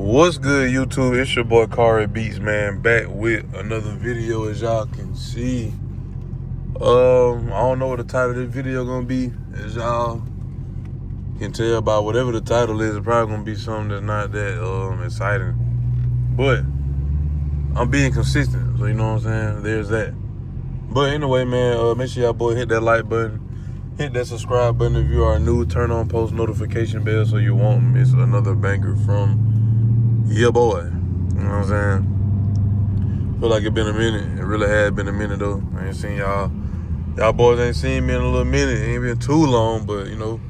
What's good, YouTube? It's your boy Kari Beats, man, back with another video. As y'all can see, I don't know what the title of this video gonna be. As y'all can tell by whatever the title is, it's probably gonna be something that's not that exciting. But I'm being consistent, so you know what I'm saying. There's that. But anyway, man, make sure y'all boy hit that like button, hit that subscribe button if you are new. Turn on post notification bell so you won't miss another banger from yeah, boy. You know what I'm saying? Feel like it been a minute. It really had been a minute, though. I ain't seen y'all. Y'all boys ain't seen me in a little minute. It ain't been too long, but, you know,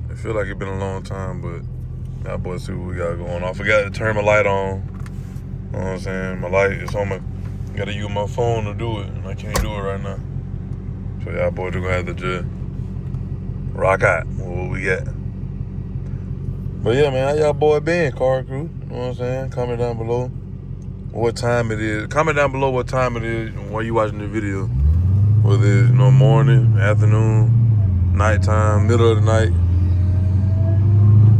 it feel like it been a long time, but y'all boys see what we got going on. I forgot to turn my light on. You know what I'm saying? My light is on my... Gotta use my phone to do it, and I can't do it right now. So y'all boys are gonna have to just rock out with what we got. But yeah, man, how y'all boy been, car crew? You know what I'm saying? Comment down below what time it is. Comment down below what time it is while you watching the video. Whether it's, you know, morning, afternoon, nighttime, middle of the night.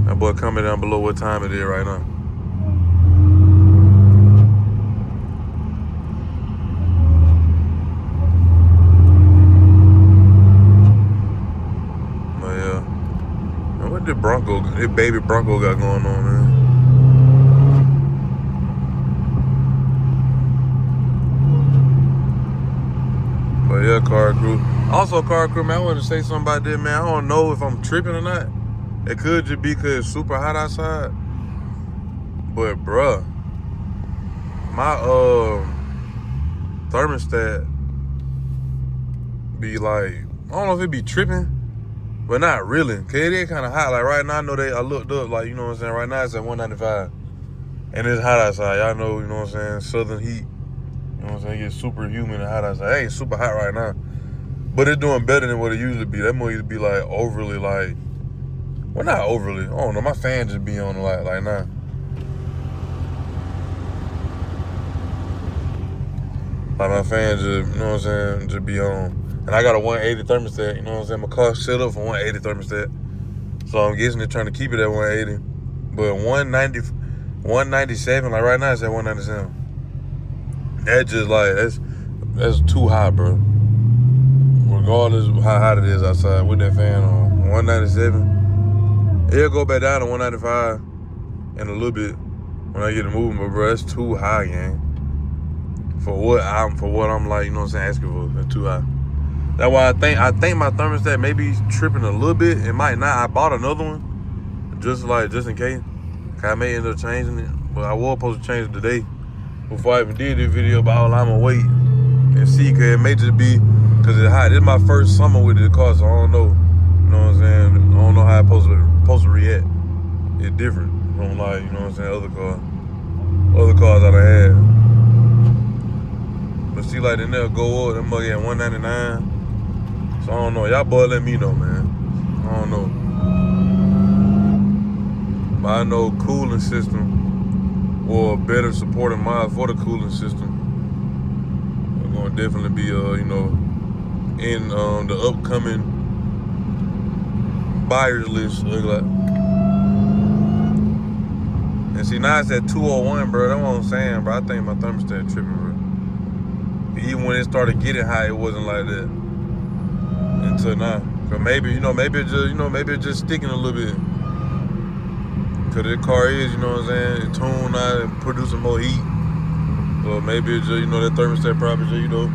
That boy, comment down below what time it is right now. But yeah. Man, what this baby Bronco got going on, man? But yeah, car crew. Also, car crew, man, I want to say something about this, man. I don't know if I'm tripping or not. It could just be because it's super hot outside. But, bruh, my thermostat be like, I don't know if it be tripping, but not really. Because it is kind of hot. Like, right now, I looked up, like, you know what I'm saying? Right now, it's at 195. And it's hot outside. Y'all know, you know what I'm saying? Southern heat. You know what I'm saying? It gets super humid and hot outside. It ain't super hot right now. But it's doing better than what it usually be. That more used to be like overly like, well, not overly. I don't know. My fan just be on like now. Like my fan just, you know what I'm saying, just be on. And I got a 180 thermostat, you know what I'm saying? My car set up for 180 thermostat. So I'm guessing they're trying to keep it at 180. But 197, like right now it's at 197. That just like, that's too hot, bro. Regardless of how hot it is outside with that fan on. 197. It'll go back down to 195 in a little bit when I get to moving, but bro, that's too high, gang. For what I'm like, you know what I'm saying, asking for. That's too high. That's why I think my thermostat may be tripping a little bit. It might not. I bought another one just in case. I may end up changing it, but I was supposed to change it today before I even did this video. But I'm gonna wait and see, cause it may just be because it's hot. This is my first summer with the car, so I don't know. You know what I'm saying? I don't know how it's supposed to react. It's different from, like, you know what I'm saying, other cars I done had. But see, like, they never go up. Them mug at 199. So I don't know. Y'all boy let me know, man. I don't know. But I know cooling system or better supporting miles for the cooling system are going to definitely be, you know, in the upcoming buyers list. Look like. And see, now it's at 201, bro. That's what I'm saying, bro. I think my thermostat tripping, bro. Even when it started getting high, it wasn't like that until now. So maybe it's just sticking a little bit. Cause the car is, you know what I'm saying, it's tuned out and producing more heat. So maybe it's just, you know, that thermostat probably just, you know,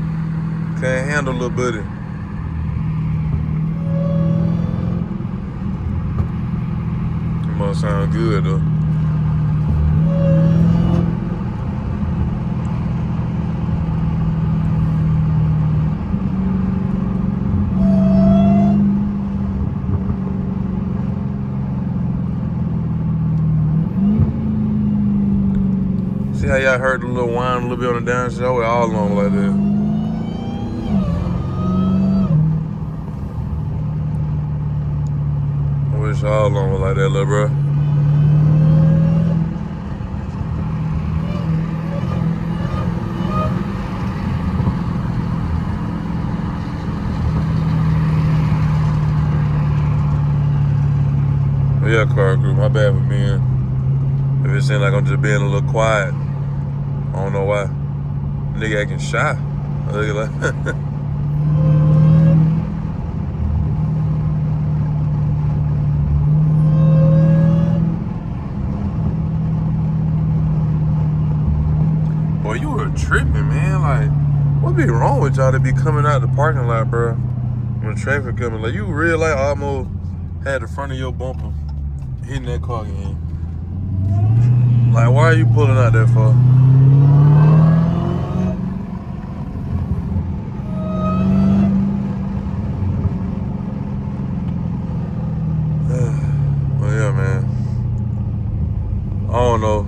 can't handle a little buddy. It must sound good though. See how y'all heard the little whine a little bit on the downside? I went all along like that. I wish all along was like that, little bro. But yeah, car crew, my bad for being, if it seems like I'm just being a little quiet. I don't know why. Nigga acting shy. Look at that. Boy, you were tripping, man. Like, what be wrong with y'all to be coming out the parking lot, bro? When traffic coming, like, you real life almost had the front of your bumper hitting that car again. Like, why are you pulling out that far? Well, yeah, man. I don't know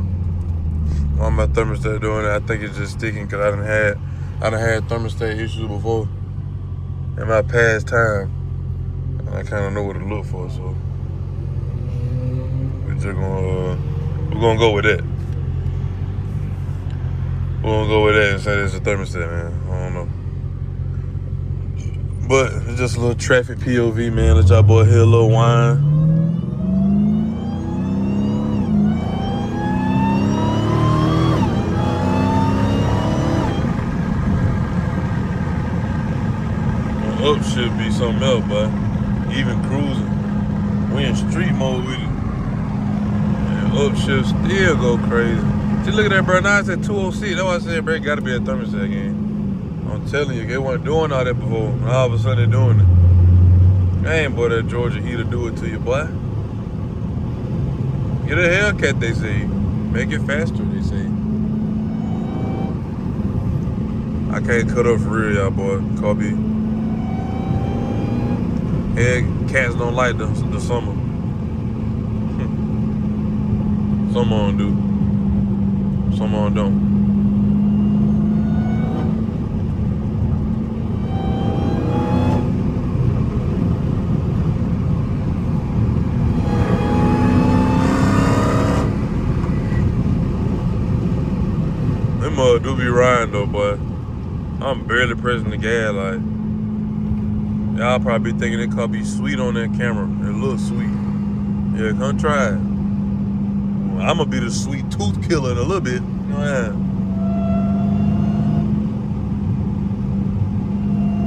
why my thermostat doing it. I think it's just sticking because I done had thermostat issues before in my past time, and I kind of know what to look for. So we're gonna go with that. We're gonna go with that and say it's a thermostat, man. I don't know. But it's just a little traffic POV, man. Let y'all boy hear a little whine. Up should be something else, but even cruising, we in street mode with it. And up should still go crazy. See, look at that, bro. Now it's at 206. That's why I said, bro, gotta be a thermostat game. I'm telling you, they weren't doing all that before. And all of a sudden they're doing it. I ain't boy that Georgia heater do it to you, boy. Get a Hellcat, they say. Make it faster, they say. I can't cut up for real, y'all, boy. Kobe. Cats don't like the summer. Some on do. Some on don't. Them do be riding though, boy. I'm barely pressing the gas, like. Y'all probably be thinking it could be sweet on that camera. It looks sweet. Yeah, come try it. I'm gonna be the sweet tooth killer in a little bit. Yeah.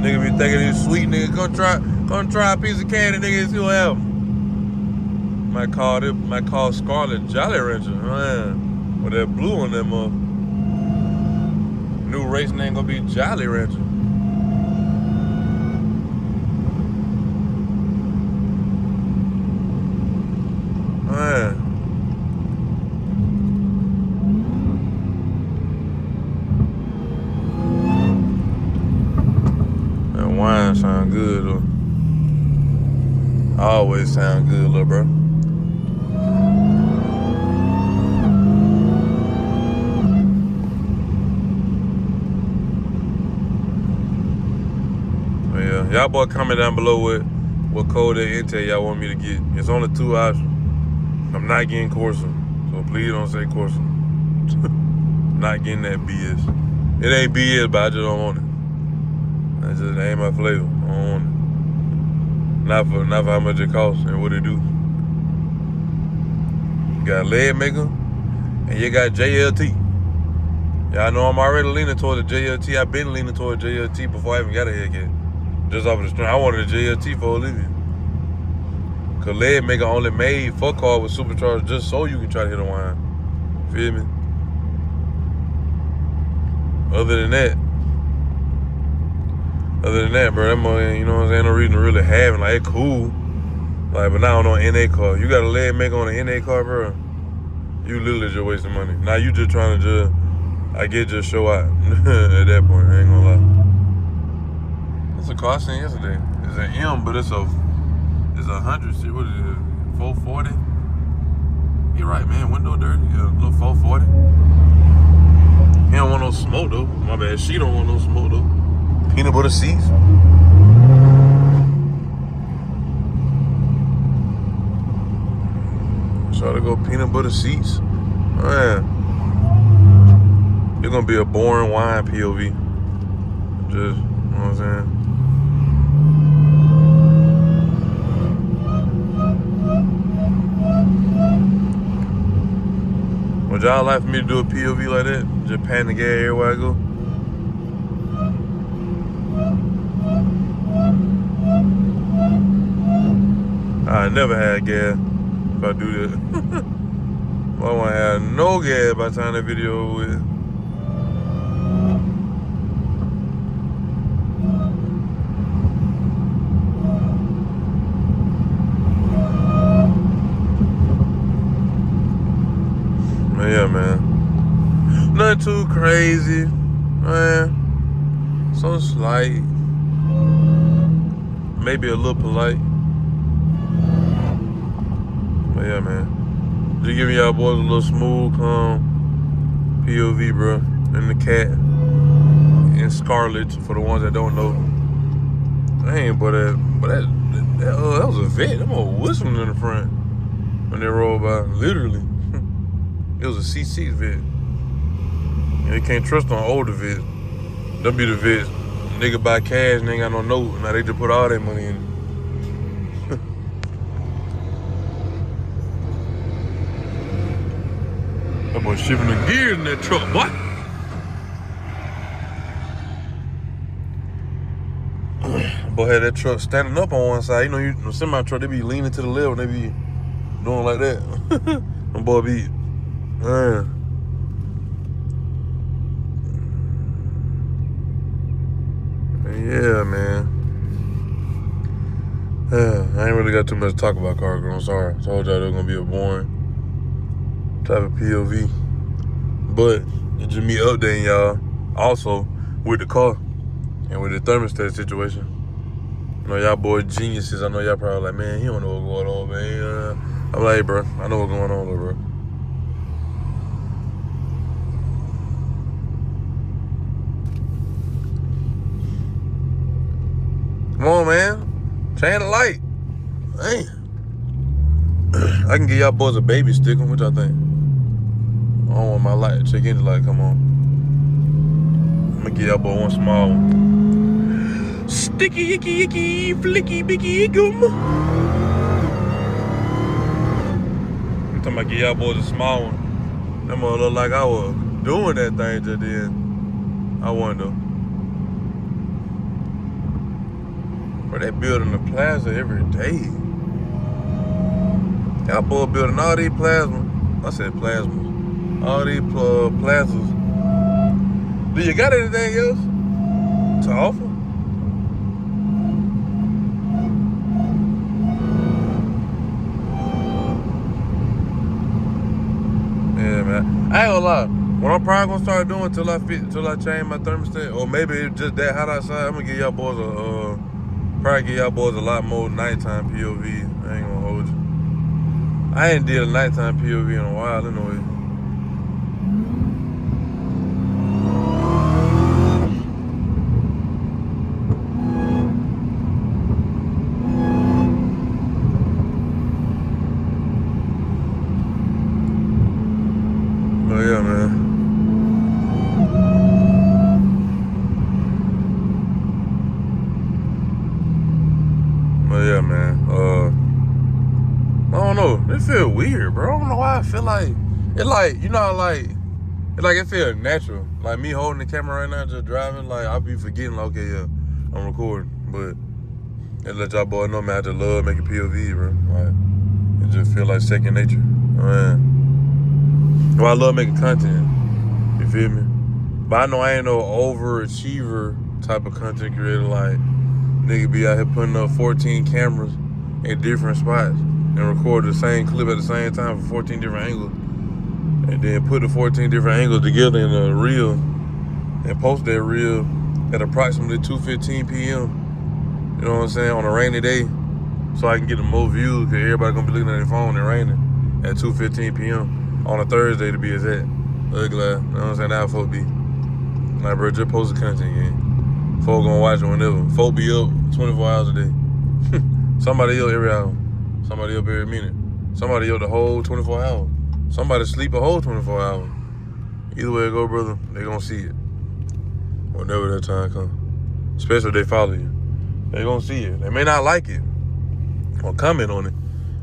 Nigga be thinking it's sweet, nigga. Come try a piece of candy, nigga, and see what happens. Might call Scarlet Jolly Rancher. Yeah. With that blue on that mother. New race name gonna be Jolly Rancher. Man. That wine sound good though. Always sound good, little bro. Yeah, y'all boy comment down below what code that intel y'all want me to get. It's only 2 options. I'm not getting Corsa, so please don't say Corsa. Not getting that BS. It ain't BS, but I just don't want it. That just ain't my flavor. I don't want it. Not for how much it costs and what it do. You got leg maker and you got JLT. Y'all know I'm already leaning toward the JLT. I've been leaning toward JLT before I even got a Hellcat. Just off of the string. I wanted a JLT for Olivia. Cause leg maker only made for car with supercharged just so you can try to hit a wine. Feel me? Other than that, bro, that money, you know what I'm saying? No reason to really have it. Like, it cool. Like, but now on an NA car. You got a leg maker on an NA car, bro. You literally just wasting money. Now you just trying to just show out. At that point, I ain't gonna lie. It's a car I seen yesterday. It's an M, but it's a 100. What is it? 440? You're right, man. Window dirty. Yeah, little 440. He don't want no smoke though. My bad. She don't want no smoke though. Peanut butter seats. So to go peanut butter seats. Man. It's gonna be a boring wine POV. Just, you know what I'm saying? Would y'all like for me to do a POV like that? Just pan the gas everywhere I go? I never had gas if I do that. I won't have no gas by the time that video over with. But yeah, man. Nothing too crazy, man. So slight. Maybe a little polite. But yeah, man. Just giving y'all boys a little smooth, calm POV, bro. And the cat. And Scarlet, for the ones that don't know. Dang, but that was a vet. Them all whistling in the front when they rolled by. Literally. It was a C6 vet. You can't trust on older vets. Them be the vets. Nigga buy cash and ain't got no note. Now they just put all that money in it. That boy shifting the gears in that truck, boy. Boy had that truck standing up on one side. You know, you semi truck, they be leaning to the left and they be doing like that. Them boy be, man. Yeah, man. I ain't really got too much to talk about car girl. I'm sorry. I told y'all it was gonna be a boring type of POV. But it's just me updating y'all also with the car and with the thermostat situation. You know, y'all boys geniuses. I know y'all probably like, man, he don't know what's going on, man. I'm like, hey, bro, I know what's going on, bro. Come on, man. Change the light. Man. I can give y'all boys a baby sticker. What y'all think? I don't want my light. Check engine light. Come on. I'm gonna give y'all boy one small one. Sticky, icky, icky, flicky, bicky, gum. I'm talking about give y'all boys a small one. That mother look like I was doing that thing just then. I wonder. Bro, they building the plaza every day. Y'all boy building all these plasmas. I said plasmas. All these plazas. Do you got anything else to offer? Yeah, man. I ain't gonna lie. What I'm probably gonna start doing till I change my thermostat, or maybe it's just that hot outside, I'm gonna give y'all boys probably give y'all boys a lot more nighttime POV. I ain't gonna hold you. I ain't did a nighttime POV in a while anyway. But yeah, man. But yeah, man. I don't know. It feel weird, bro. I don't know why I feel like it. Like, you know, like it feel natural. Like me holding the camera right now, just driving. Like I be forgetting, like, okay, yeah, I'm recording. But it let y'all boy know, man, I just love making POV, bro. Like it just feel like second nature. Man. Well, I love making content. You feel me? But I know I ain't no overachiever type of content creator. Like nigga be out here putting up 14 cameras in different spots and record the same clip at the same time from 14 different angles, and then put the 14 different angles together in a reel and post that reel at approximately 2:15 p.m. You know what I'm saying, on a rainy day, so I can get the most views, because everybody gonna be looking at their phone and raining at 2:15 p.m. on a Thursday to be exact. Ugly, you know what I'm saying? That's how folks be. Like, bro, just post the content, gang. Folks gonna watch it whenever. Folks be up 24 hours a day. Somebody up every hour. Somebody up every minute. Somebody up the whole 24 hours. Somebody sleep a whole 24 hours. Either way it go, brother, they gonna see it whenever that time comes. Especially if they follow you. They gonna see it. They may not like it or comment on it,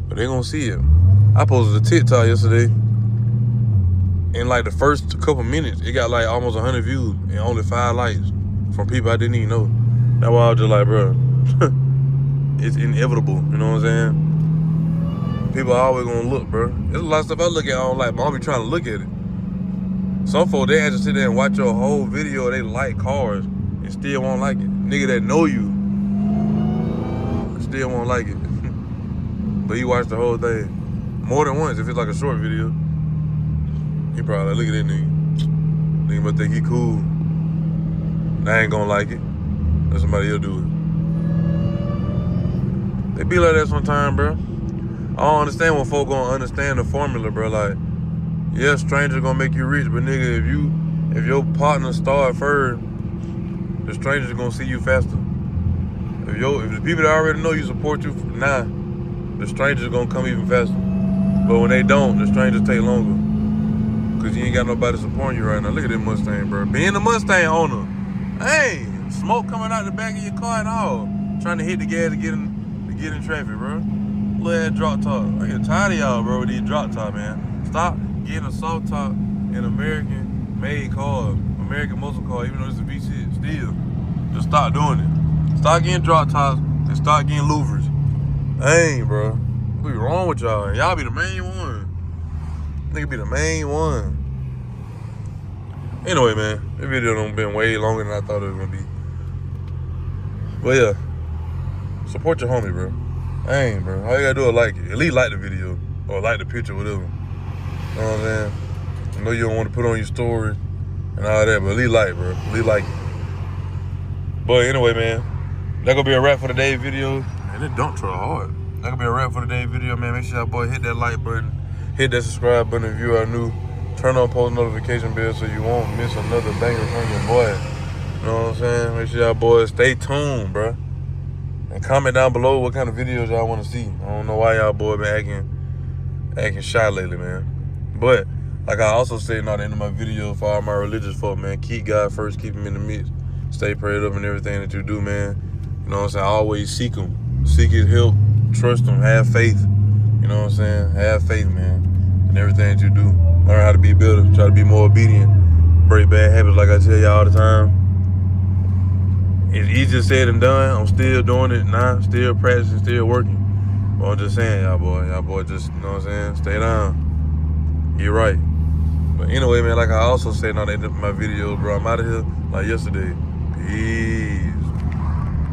but they gonna see it. I posted a TikTok yesterday. in like the first couple minutes, it got like almost 100 views and only 5 likes from people I didn't even know. That's why I was just like, bro, it's inevitable. You know what I'm saying? People are always gonna look, bro. There's a lot of stuff I look at, I don't like, but I'll be trying to look at it. Some folks, they have to sit there and watch your whole video, they like cars, and still won't like it. Nigga that know you, still won't like it. But he watched the whole thing more than once. If it's like a short video, he probably like, look at that nigga. Nigga must think he cool. I ain't gonna like it. Let somebody else do it. They be like that sometimes, bro. I don't understand when folk gonna understand the formula, bro. Like, yeah, strangers gonna make you rich, but nigga, if your partner start first, the strangers gonna see you faster. If the people that already know you support you now, the strangers gonna come even faster. But when they don't, the strangers take longer. Cause you ain't got nobody supporting you right now. Look at that Mustang, bro. Being a Mustang owner, hey, smoke coming out the back of your car and all. Trying to hit the gas to get in traffic, bro. Little ass drop top. I get tired of y'all, bro, with these drop top, man. Stop getting a soft top in American-made cars, American muscle car, even though it's a V6. Still, just stop doing it. Stop getting drop tops and start getting louvers. Dang, bro. What be wrong with y'all? Y'all be the main one. Nigga be the main one. Anyway, man, this video done been way longer than I thought it was gonna be. But yeah, support your homie, bro. Dang, bro. All you gotta do is like it. At least like the video or like the picture, whatever. You know what I'm saying? I know you don't want to put on your story and all that, but at least like, bro. At least like it. But anyway, man, that gonna be a wrap for today's video. Man, this dump truck hard. That gonna be a wrap for today's video, man. Make sure y'all boy hit that like button, hit that subscribe button if you are new. Turn on post notification bell so you won't miss another banger from your boy. You know what I'm saying? Make sure y'all boys stay tuned, bro. And comment down below what kind of videos y'all want to see. I don't know why y'all boy been acting shy lately, man. But like I also said at the end of my video for all my religious folk, man, keep God first, keep him in the midst. Stay prayed up in everything that you do, man. You know what I'm saying? Always seek him. Seek his help. Trust him. Have faith. You know what I'm saying? Have faith, man, in everything that you do. Learn how to be better. Try to be more obedient. Break bad habits like I tell y'all all the time. It's easier said than done. I'm still doing it now. Still practicing. Still working. But I'm just saying, y'all boy just, you know what I'm saying? Stay down. Get right. But anyway, man, like I also said on the end of my videos, bro, I'm out of here like yesterday. Peace.